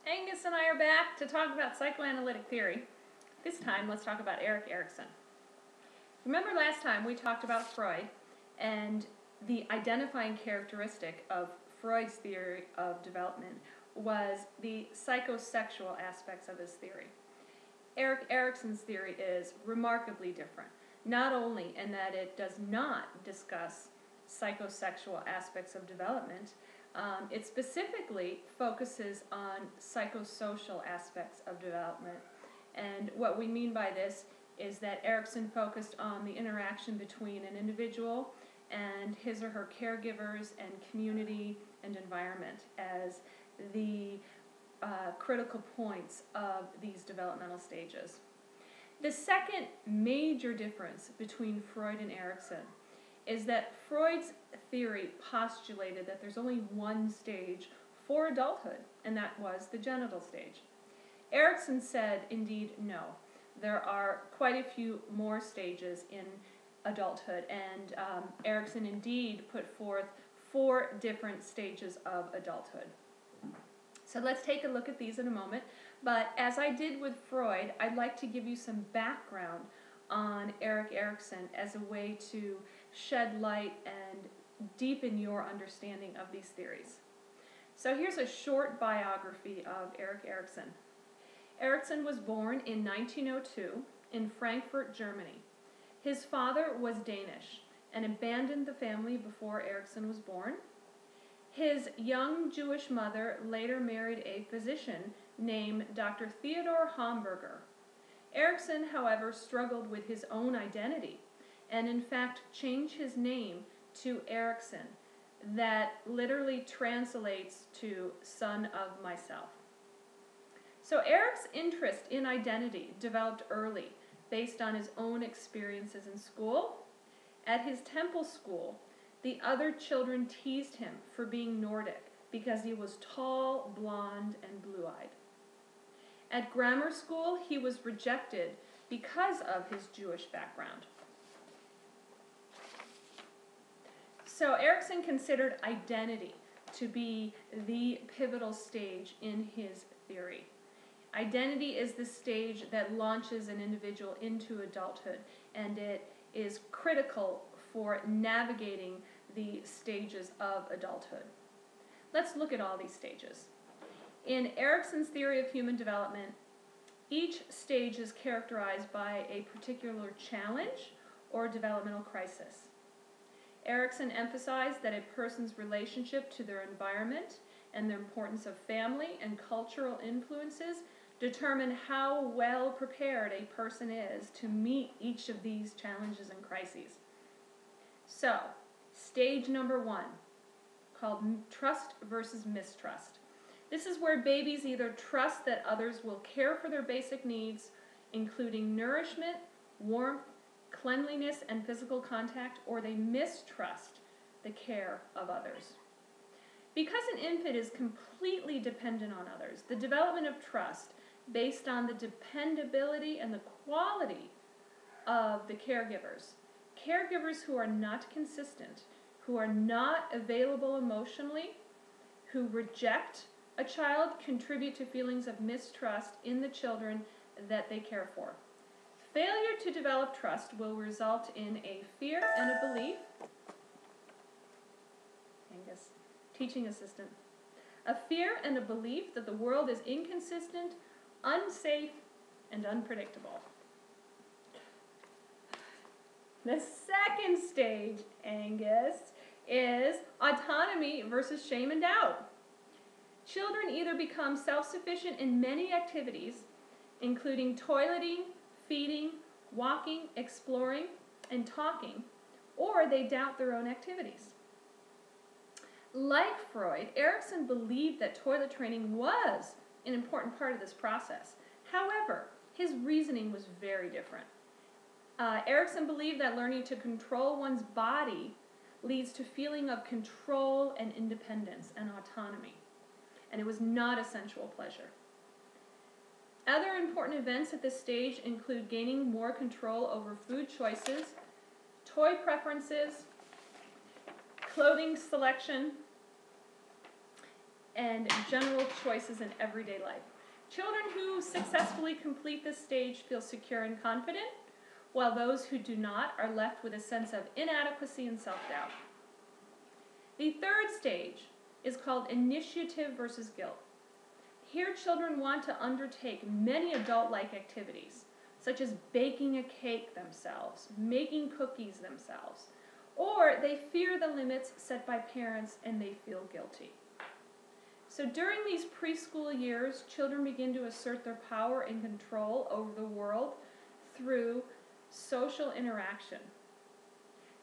Angus and I are back to talk about psychoanalytic theory. This time, let's talk about Erickson. Remember last time we talked about Freud, and the identifying characteristic of Freud's theory of development was the psychosexual aspects of his theory. Erickson's theory is remarkably different, not only in that it does not discuss psychosexual aspects of development, it specifically focuses on psychosocial aspects of development. And what we mean by this is that Erikson focused on the interaction between an individual and his or her caregivers and community and environment as the critical points of these developmental stages. The second major difference between Freud and Erikson is that Freud's theory postulated that there's only one stage for adulthood, and that was the genital stage. Erikson said, indeed, no. There are quite a few more stages in adulthood, and Erikson indeed put forth 4 different stages of adulthood. So let's take a look at these in a moment, but as I did with Freud, I'd like to give you some background on Erickson as a way to shed light and deepen your understanding of these theories. So here's a short biography of Erickson. Erikson was born in 1902 in Frankfurt, Germany. His father was Danish and abandoned the family before Erikson was born. His young Jewish mother later married a physician named Dr. Theodor Hamburger. Erikson, however, struggled with his own identity and in fact changed his name to Erickson. That literally translates to son of myself. So Erick's interest in identity developed early based on his own experiences in school. At his temple school, the other children teased him for being Nordic because he was tall, blonde, and blue-eyed. At grammar school, he was rejected because of his Jewish background. So Erikson considered identity to be the pivotal stage in his theory. Identity is the stage that launches an individual into adulthood, and it is critical for navigating the stages of adulthood. Let's look at all these stages. In Erickson's theory of human development, each stage is characterized by a particular challenge or developmental crisis. Erickson emphasized that a person's relationship to their environment and the importance of family and cultural influences determine how well prepared a person is to meet each of these challenges and crises. So, stage number 1, called trust versus mistrust. This is where babies either trust that others will care for their basic needs, including nourishment, warmth, cleanliness, and physical contact, or they mistrust the care of others. Because an infant is completely dependent on others, the development of trust based on the dependability and the quality of the caregivers. Caregivers who are not consistent, who are not available emotionally, who reject a child, contribute to feelings of mistrust in the children that they care for. Failure to develop trust will result in a fear and a belief. Angus, teaching assistant. A fear and a belief that the world is inconsistent, unsafe, and unpredictable. The second stage, Angus, is autonomy versus shame and doubt. Children either become self-sufficient in many activities, including toileting, feeding, walking, exploring, and talking, or they doubt their own activities. Like Freud, Erikson believed that toilet training was an important part of this process. However, his reasoning was very different. Erikson believed that learning to control one's body leads to feeling of control and independence and autonomy, and it was not a sensual pleasure. Other important events at this stage include gaining more control over food choices, toy preferences, clothing selection, and general choices in everyday life. Children who successfully complete this stage feel secure and confident, while those who do not are left with a sense of inadequacy and self-doubt. The third stage is called initiative versus guilt. Here, children want to undertake many adult-like activities, such as baking a cake themselves, making cookies themselves, or they fear the limits set by parents and they feel guilty. So during these preschool years, children begin to assert their power and control over the world through social interaction.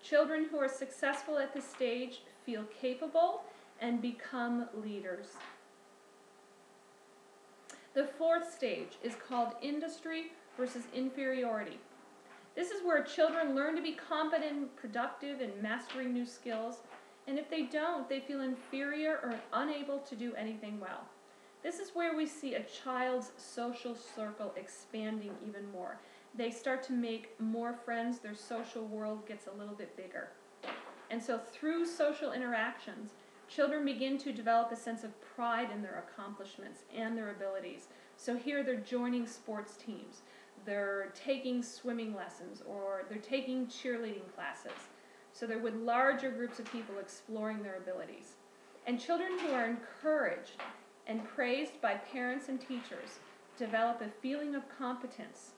Children who are successful at this stage feel capable and become leaders. The fourth stage is called industry versus inferiority. This is where children learn to be competent, productive, and mastering new skills, and if they don't, they feel inferior or unable to do anything well. This is where we see a child's social circle expanding even more. They start to make more friends, their social world gets a little bit bigger. And so through social interactions, children begin to develop a sense of pride in their accomplishments and their abilities. So here they're joining sports teams, they're taking swimming lessons, or they're taking cheerleading classes. So they're with larger groups of people exploring their abilities. And children who are encouraged and praised by parents and teachers develop a feeling of competence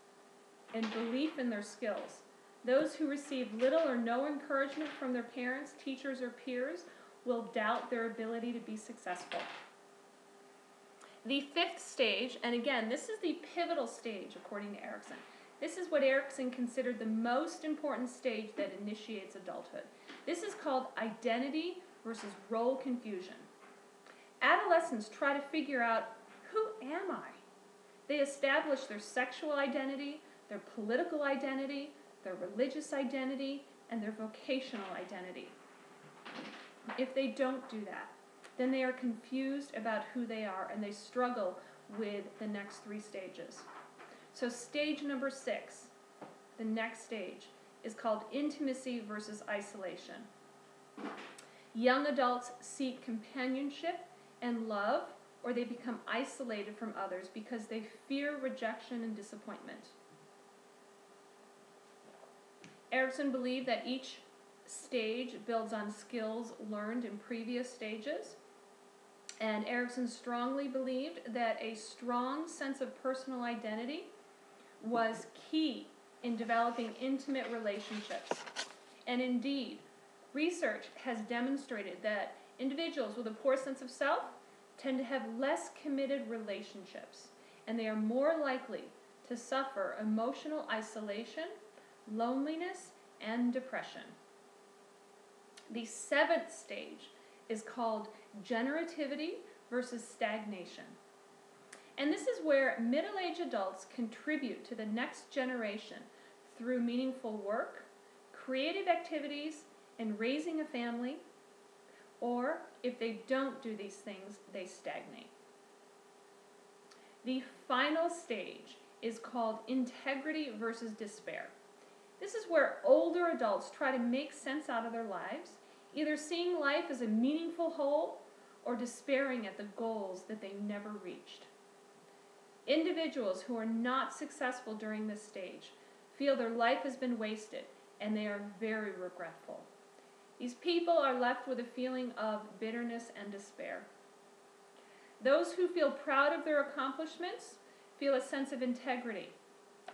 and belief in their skills. Those who receive little or no encouragement from their parents, teachers, or peers will doubt their ability to be successful. The fifth stage, and again, this is the pivotal stage according to Erikson. This is what Erickson considered the most important stage that initiates adulthood. This is called identity versus role confusion. Adolescents try to figure out, who am I? They establish their sexual identity, their political identity, their religious identity, and their vocational identity. If they don't do that, then they are confused about who they are and they struggle with the next three stages. So stage number 6, the next stage, is called intimacy versus isolation. Young adults seek companionship and love, or they become isolated from others because they fear rejection and disappointment. Erikson believed that each stage builds on skills learned in previous stages, and Erikson strongly believed that a strong sense of personal identity was key in developing intimate relationships. And indeed, research has demonstrated that individuals with a poor sense of self tend to have less committed relationships, and they are more likely to suffer emotional isolation, loneliness, and depression. The 7th stage is called generativity versus stagnation. And this is where middle-aged adults contribute to the next generation through meaningful work, creative activities, and raising a family, or if they don't do these things, they stagnate. The final stage is called integrity versus despair. This is where older adults try to make sense out of their lives, either seeing life as a meaningful whole or despairing at the goals that they never reached. Individuals who are not successful during this stage feel their life has been wasted and they are very regretful. These people are left with a feeling of bitterness and despair. Those who feel proud of their accomplishments feel a sense of integrity.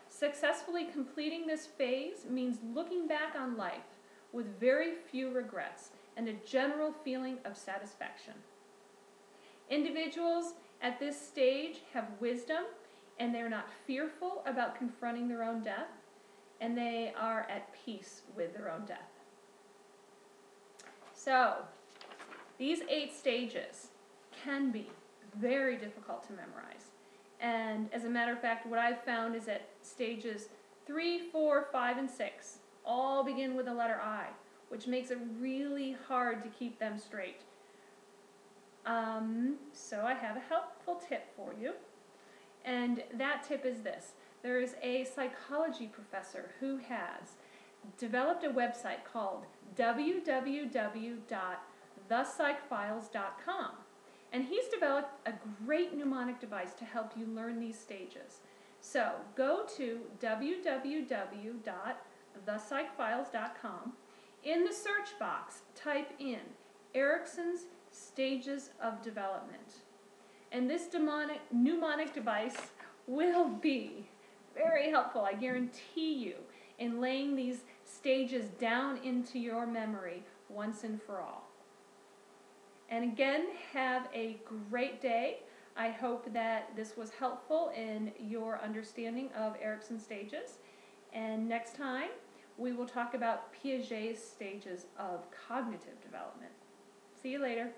Successfully completing this phase means looking back on life with very few regrets and a general feeling of satisfaction. Individuals at this stage have wisdom, and they're not fearful about confronting their own death, and they are at peace with their own death. So, these 8 stages can be very difficult to memorize. And as a matter of fact, what I've found is that stages 3, 4, 5, and 6 all begin with the letter I, which makes it really hard to keep them straight. So I have a helpful tip for you, and that tip is this. There is a psychology professor who has developed a website called www.thepsychfiles.com, And he's developed a great mnemonic device to help you learn these stages. So go to www.thepsychfiles.com. In the search box, type in Erickson's Stages of Development. And this mnemonic device will be very helpful, I guarantee you, in laying these stages down into your memory once and for all. And again, have a great day. I hope that this was helpful in your understanding of Erickson's stages. And next time, we will talk about Piaget's stages of cognitive development. See you later.